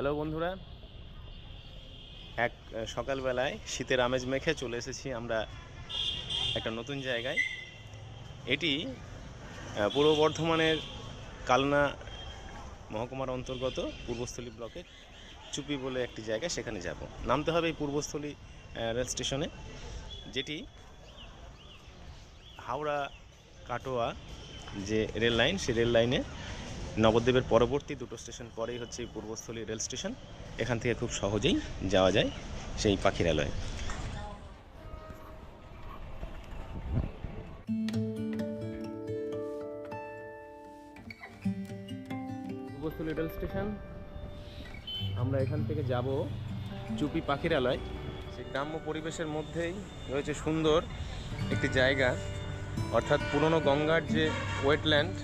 Hello বন্ধুরা, সকালবেলায় শীতের আমেজ মেখে চলে এসেছি আমরা একটা নতুন জায়গায়। এটি পূর্ব বর্ধমানের কালনা মহকুমার অন্তর্গত পূর্বস্থলী ব্লকের চুপি বলে একটি জায়গা। সেখানে যাব, নামতে হবে এই পূর্বস্থলী রেল স্টেশনে, যেটি হাওড়া কাটোয়া যে রেল লাইন, সেই রেল লাইনে নবদ্বীপের পরবর্তী দুটো স্টেশন পরেই হচ্ছে এই পূর্বস্থলী রেল স্টেশন। এখান থেকে খুব সহজেই যাওয়া যায় সেই পাখিরালয়ে। পূর্বস্থলী রেল স্টেশন, আমরা এখান থেকে যাব চুপি পাখিরালয়। সেই গ্রাম্য পরিবেশের মধ্যেই রয়েছে সুন্দর একটি জায়গা, অর্থাৎ পুরনো গঙ্গার যে ওয়েটল্যান্ড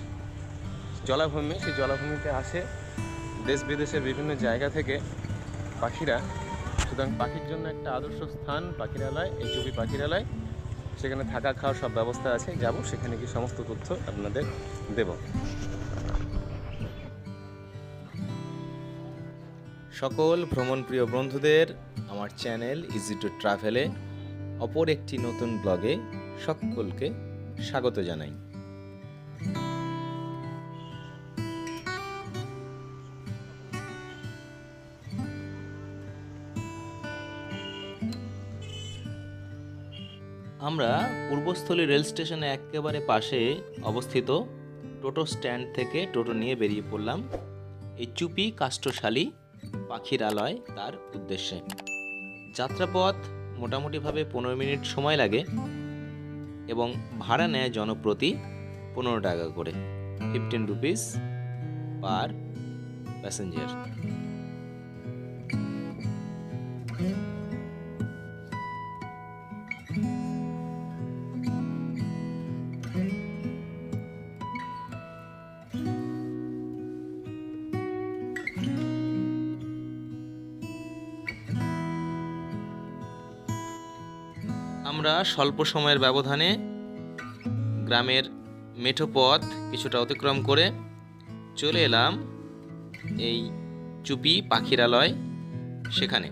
জলাভূমি, সেই জলাভূমিতে আসে দেশ বিদেশের বিভিন্ন জায়গা থেকে পাখিরা। সুতরাং পাখির জন্য একটা আদর্শ স্থান পাখিরালয়, এই চুপি পাখিরালয়। সেখানে থাকা খাওয়ার সব ব্যবস্থা আছে, যাব সেখানে গিয়ে সমস্ত তথ্য আপনাদের দেব। সকল ভ্রমণপ্রিয় বন্ধুদের আমার চ্যানেল ইজি টু ট্রাভেলে অপর একটি নতুন ব্লগে সকলকে স্বাগত জানাই। আমরা পূর্বস্থলী রেল স্টেশনে একেবারে পাশে অবস্থিত টোটো স্ট্যান্ড থেকে টোটো নিয়ে বেরিয়ে পড়লাম এই চুপি কাষ্ঠশালী পাখিরালয় তার উদ্দেশ্যে। যাত্রাপথ মোটামুটিভাবে 15 মিনিট সময় লাগে এবং ভাড়া নেয় জনপ্রতি 15 টাকা করে, 15 রুপিস পার প্যাসেঞ্জার। আমরা স্বল্প সময়ের ব্যবধানে গ্রামের মেঠো পথ কিছুটা অতিক্রম করে চলে এলাম এই চুপি পাখিরালয়। সেখানে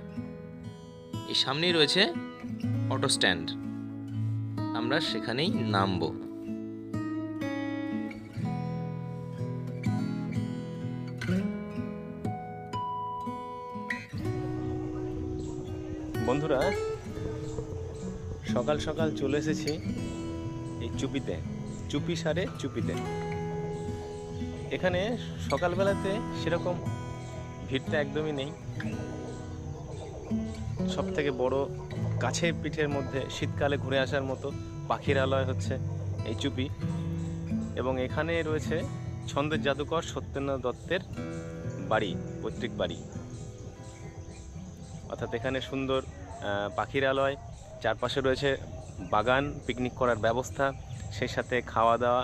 এই সামনেই রয়েছে অটো স্ট্যান্ড, আমরা সেখানেই নামবো। বন্ধুরা, সকাল সকাল চলে এসেছি এই চুপিতে, চুপি সারে চুপিতে। এখানে সকালবেলাতে সেরকম ভিড়টা একদমই নেই। সব থেকে বড় কাছের পিঠের মধ্যে শীতকালে ঘুরে আসার মতো পাখিরালয় হচ্ছে এই চুপি। এবং এখানে রয়েছে ছন্দের জাদুকর সত্যেন্দ্রনাথ দত্তের বাড়ি, পৈতৃক বাড়ি। অর্থাৎ এখানে সুন্দর পাখিরালয়, চারপাশে রয়েছে বাগান, পিকনিক করার ব্যবস্থা, সেই সাথে খাওয়া দাওয়া,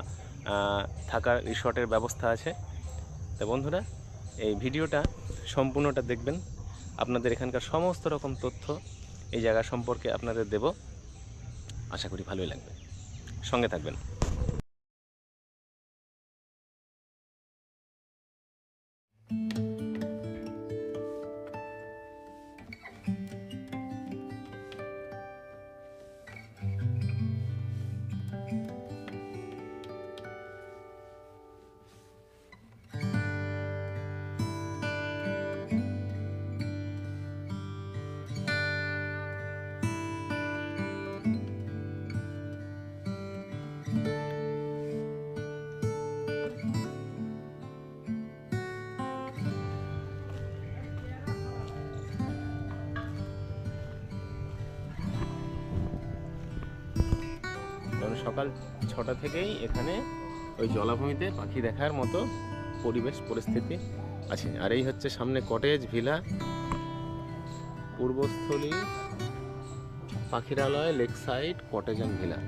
থাকার রিসর্টের ব্যবস্থা আছে। তো বন্ধুরা, এই ভিডিওটা সম্পূর্ণটা দেখবেন, আপনাদের এখানকার সমস্ত রকম তথ্য এই জায়গা সম্পর্কে আপনাদের দেব। আশা করি ভালোই লাগবে, সঙ্গে থাকবেন। কারণ সকাল 6টা থেকেই এখানে ওই জলাভূমিতে পাখি দেখার মতো পরিবেশ পরিস্থিতি আছে। আর এই হচ্ছে সামনে কটেজ ভিলা, পূর্বস্থলী পাখিরালয় lake side cottage and villa.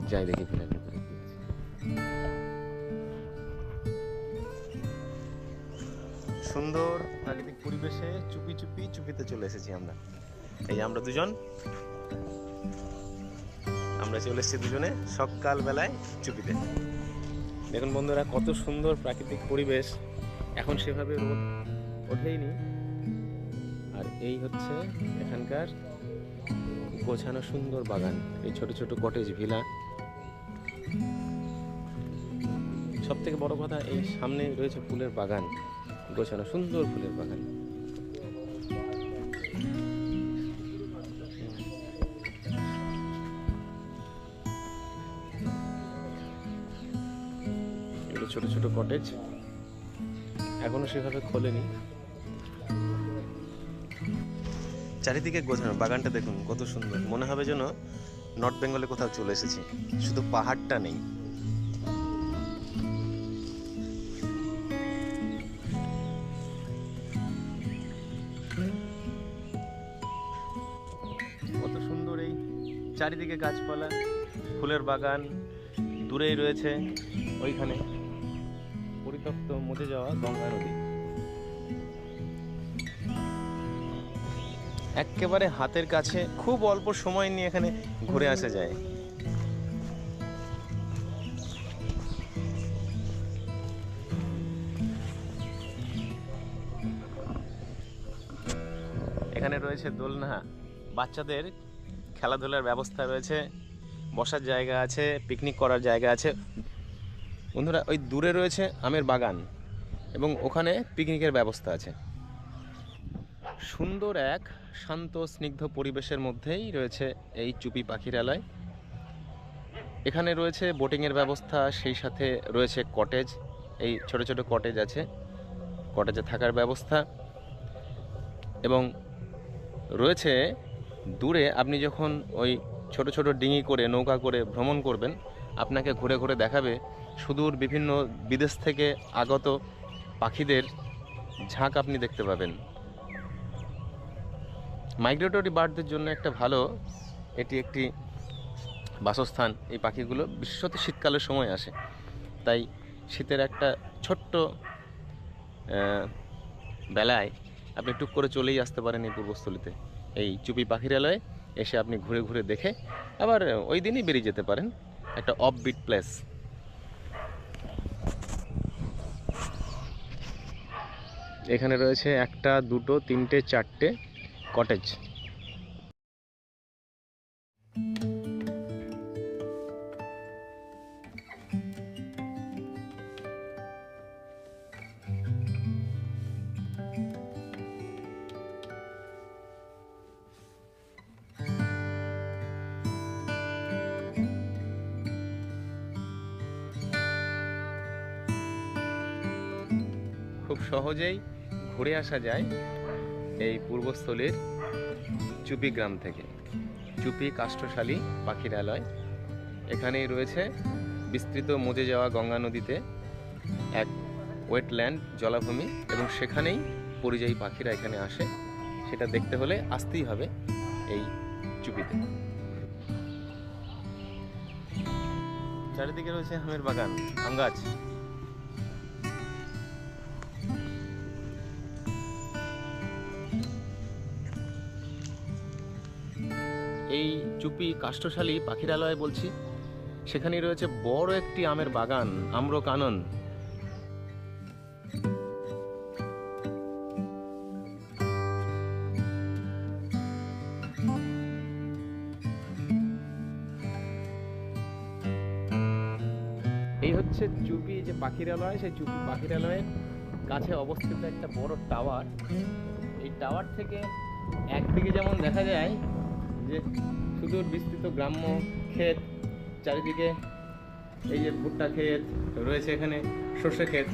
যাই দেখি ভিলার ভেতরে কি আছে। সুন্দর প্রাকৃতিক পরিবেশে চুপিতে চলে এসেছি আমরা। এই আমরা দুজন, আমরা চলে এসেছি দুজনে সকাল বেলায় চুপিতে। দেখুন বন্ধুরা, কত সুন্দর প্রাকৃতিক পরিবেশ। এখন সেভাবে রোদ ওঠেইনি। আর এই হচ্ছে এখানকার গোছানো সুন্দর বাগান, এই ছোট ছোট কটেজ ভিলা। সব থেকে বড় কথা, এই সামনে রয়েছে ফুলের বাগান, গোছানো সুন্দর ফুলের বাগান। এগুলো ছোট ছোট কটেজ, এখনো সেভাবে খোলেনি। চারিদিকে গোছানো বাগানটা দেখুন কত সুন্দর, মনে হবে যেন নর্থ বেঙ্গলে কোথাও চলে এসেছি, শুধু পাহাড়টা নেই। কত সুন্দর এই চারিদিকে গাছপালা, ফুলের বাগান। দূরেই রয়েছে ওইখানে পরিত্যক্ত মুছে যাওয়া গঙ্গা নদী। একেবারে হাতের কাছে, খুব অল্প সময় নিয়ে এখানে ঘুরে আসা যায়। এখানে রয়েছে দোলনা, বাচ্চাদের খেলাধুলার ব্যবস্থা রয়েছে, বসার জায়গা আছে, পিকনিক করার জায়গা আছে। বন্ধুরা, ওই দূরে রয়েছে আমের বাগান এবং ওখানে পিকনিকের ব্যবস্থা আছে। সুন্দর এক শান্ত স্নিগ্ধ পরিবেশের মধ্যেই রয়েছে এই চুপি পাখিরালয়। এখানে রয়েছে বোটিংয়ের ব্যবস্থা, সেই সাথে রয়েছে কটেজ, এই ছোট ছোট কটেজ আছে, কটেজে থাকার ব্যবস্থা। এবং রয়েছে দূরে, আপনি যখন ওই ছোট ছোট ডিঙি করে, নৌকা করে ভ্রমণ করবেন, আপনাকে ঘুরে ঘুরে দেখাবে সুদূর বিভিন্ন বিদেশ থেকে আগত পাখিদের ঝাঁক আপনি দেখতে পাবেন। মাইগ্রেটরি বার্ডদের জন্য একটা ভালো এটি একটি বাসস্থান। এই পাখিগুলো বিশেষত শীতকালের সময় আসে, তাই শীতের একটা ছোট্ট বেলায় আপনি টুক করে চলেই আসতে পারেন এই পূর্বস্থলীতে, এই চুপি পাখিরালয়ে এসে আপনি ঘুরে ঘুরে দেখে আবার ওই দিনই বেরিয়ে যেতে পারেন। একটা অফবিট প্লেস। এখানে রয়েছে একটা, দুটো, তিনটে, চারটে কটেজ। খুব সহজেই ঘুরে আসা যায় এই পূর্বস্থলীর চুপি গ্রাম থেকে। চুপি কাষ্ঠশালী পাখিরালয়, এখানেই রয়েছে বিস্তৃত মজে যাওয়া গঙ্গা নদীতে এক ওয়েটল্যান্ড জলাভূমি, এবং সেখানেই পরিযায়ী পাখিরা এখানে আসে। সেটা দেখতে হলে আসতেই হবে এই চুপিতে। চারিদিকে রয়েছে আমের বাগান, আম গাছ। এই চুপি কাষ্ঠশালী পাখিরালয় বলছি, সেখানেই রয়েছে বড় একটি আমের বাগান, আম্রকানন। এই হচ্ছে চুপি যে পাখিরালয়, সেই চুপি পাখিরালয়ের কাছে অবস্থিত একটা বড় টাওয়ার। এই টাওয়ার থেকে একদিকে যেমন দেখা যায় যে সুদূর বিস্তৃত গ্রাম্য ক্ষেত, চারিদিকে এই যে ভুট্টা ক্ষেত রয়েছে, এখানে সর্ষে ক্ষেত,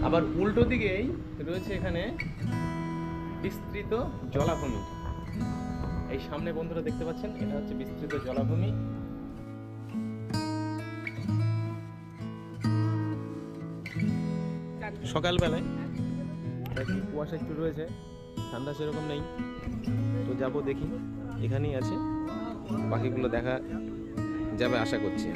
আবার উল্টো দিকেই রয়েছে এখানে বিস্তৃত জলাভূমি। এই সামনে বন্ধুরা দেখতে পাচ্ছেন, এটা হচ্ছে বিস্তৃত জলাভূমি। সকালবেলায় কুয়াশা একটু রয়েছে, ঠান্ডা সেরকম নেই, তো যাবো দেখি, এখানেই আছে, পাখিগুলো দেখা যাবে আশা করছি।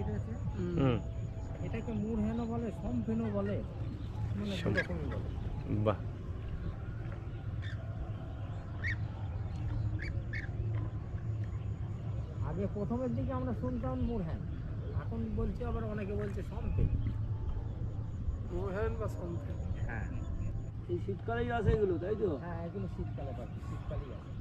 পাখির আছে, হুম, এটাকে মুরহেনও বলে, সম্পেনও বলে, মানে দু সম- রকমই বলে। বাহ, আগে প্রথমের দিকে আমরা শুনতাম মুরহেন, এখন বলছে আবার অনেকে বলছে সম্পেন। মুরহেন বা সম্পেন। হ্যাঁ এই শীতকালেই আসে এগুলো, তাই তো? হ্যাঁ, এগুলো শীতকালে পাখি, শীতকালেই আছে।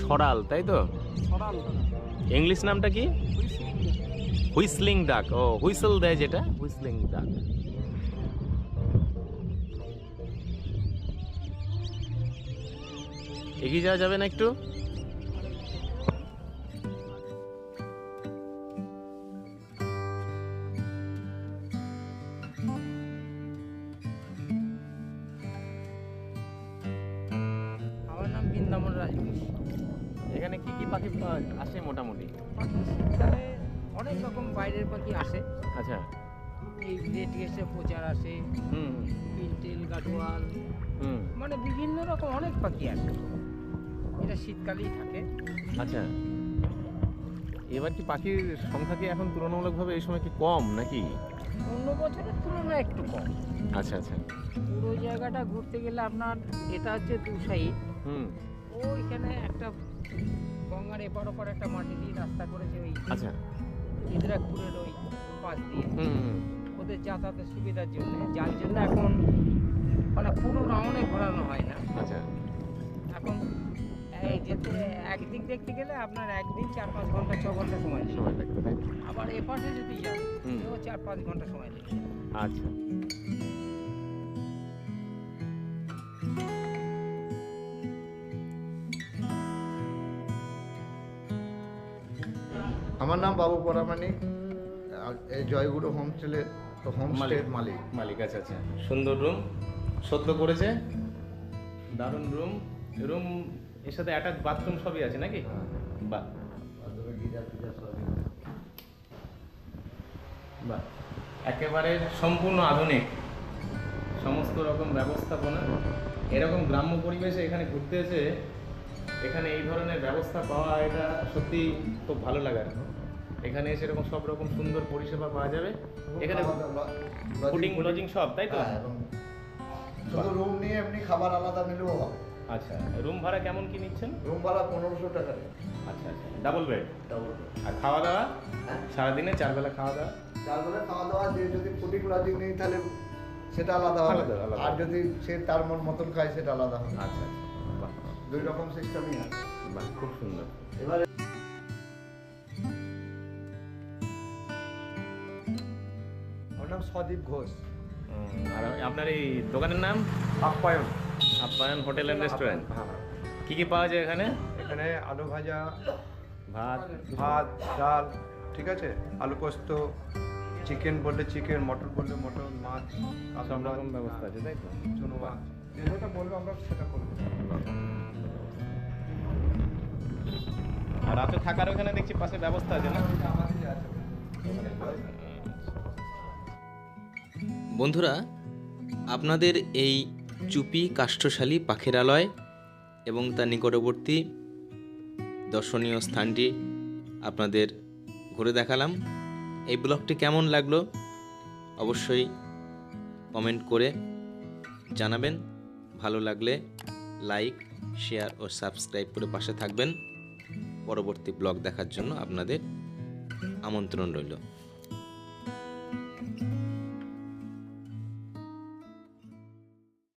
সরাল তাই তো? সরাল ইংলিশ নামটা কি? হুইসলিং ডাক। ও, হুইসেল দেয় যেটা, হুইসলিং ডাক। এগিয়ে যাওয়া যাবে না একটু? আমার নাম বৃন্দাবন রাজবংশ। এখানে কি কি পাখি আসে মোটামুটি? পাখি শীতকালে অনেক রকম বাইরের পাখি আসে। আচ্ছা। এই রেড গেছে, প্রচার আসে, হুম পিলটেল, গাডোয়াল, হুম। মানে বিভিন্ন রকম অনেক পাখি আসে। এটা শীতকালেই থাকে। আচ্ছা, এবার কি পাখির সংখ্যা কি এখন তুলনামূলকভাবে এই সময় কি কম নাকি? অন্য বছরের তুলনায় একটু কম। আচ্ছা আচ্ছা। পুরো জায়গাটা ঘুরতে গেলে আপনার, এটা হচ্ছে দু সাইড, হুম। ওইখানে একটা গঙ্গার এপার ওপার একটা মাটি দিয়ে রাস্তা করেছে, ওই আচ্ছা। ইদ্রাকপুরের ওই পাশ দিয়ে, হুম হুম। ওদের যাতায়াতের সুবিধার জন্য, যার জন্য এখন মানে পুরো রাউন্ডে ঘোরানো হয় না। আচ্ছা। এখন এই যেতে একদিক দেখতে গেলে আপনার একদিন 4-5 ঘন্টা 6 ঘন্টা সময় লাগে। সময় লাগবে তাই? আবার এপাশে যদি যান, হুম। তো 4-5 ঘন্টা সময় লাগে। আচ্ছা। আমার নাম বাবু পরামানিক, এই জয়গুরু হোমস্টের হোমস্টের মালিক। মালিক, আচ্ছা আচ্ছা। সুন্দর রুম, সদ্য করেছে, দারুণ রুম। রুম এর সাথে অ্যাটাচ বাথরুম সবই আছে নাকি? বাহ বাহ, একেবারে সম্পূর্ণ আধুনিক, সমস্ত রকম ব্যবস্থাপনা। এরকম গ্রাম্য পরিবেশে এখানে ঘুরতে এসে এখানে এই ধরনের ব্যবস্থা পাওয়া, এটা সত্যি খুব ভালো লাগার। এখানে এসে এরকম সব রকম সুন্দর পরিষেবা পাওয়া যাবে। এখানে ফুডিং লজিং সব, তাই তো? হ্যাঁ, এবং শুধু রুম নিয়ে এমনি খাবার আলাদা নিলেও হবে। আচ্ছা, রুম ভাড়া কেমন কি নিচ্ছেন? রুম ভাড়া 1500 টাকা। আচ্ছা আচ্ছা, ডাবল বেড। ডাবল। আর খাওয়া দাওয়া? হ্যাঁ, সারাদিনে 4 বেলা খাওয়া দাওয়া? 4 বেলা খাওয়া দাওয়া, যে যদি ফুডিং লজিং নেই তাহলে সেটা আলাদা হবে, আলাদা, আলাদা। আর যদি সে তার মতন খায় সেটা আলাদা হবে। আচ্ছা আচ্ছা, বাহ 2 রকম সিস্টেমই আছে। বাহ, খুব সুন্দর। এবারে আমার নাম সদীপ ঘোষ। আর আপনার এই দোকানের নাম? আপ্যায়ন। আপ্যায়ন হোটেল অ্যান্ড রেস্টুরেন্ট। হ্যাঁ, কি কি পাওয়া যায় এখানে? এখানে আলু ভাজা, ভাত? ভাত, ডাল, ঠিক আছে, আলু পোস্ত, চিকেন বললে চিকেন, মটন বললে মটন, মাছ, সব রকম ব্যবস্থা আছে তাই তো? চুনো মাছ, যেটা বলবো আমরা সেটা করবো। আর রাতে থাকার ওখানে দেখছি পাশে ব্যবস্থা আছে না? আমাদেরই আছে। বন্ধুরা, আপনাদের এই চুপি কাষ্ঠশালী পাখিরালয় এবং তার নিকটবর্তী দর্শনীয় স্থানটি আপনাদের ঘুরে দেখালাম। এই ব্লগটি কেমন লাগলো অবশ্যই কমেন্ট করে জানাবেন। ভালো লাগলে লাইক, শেয়ার ও সাবস্ক্রাইব করে পাশে থাকবেন। পরবর্তী ব্লগ দেখার জন্য আপনাদের আমন্ত্রণ রইল।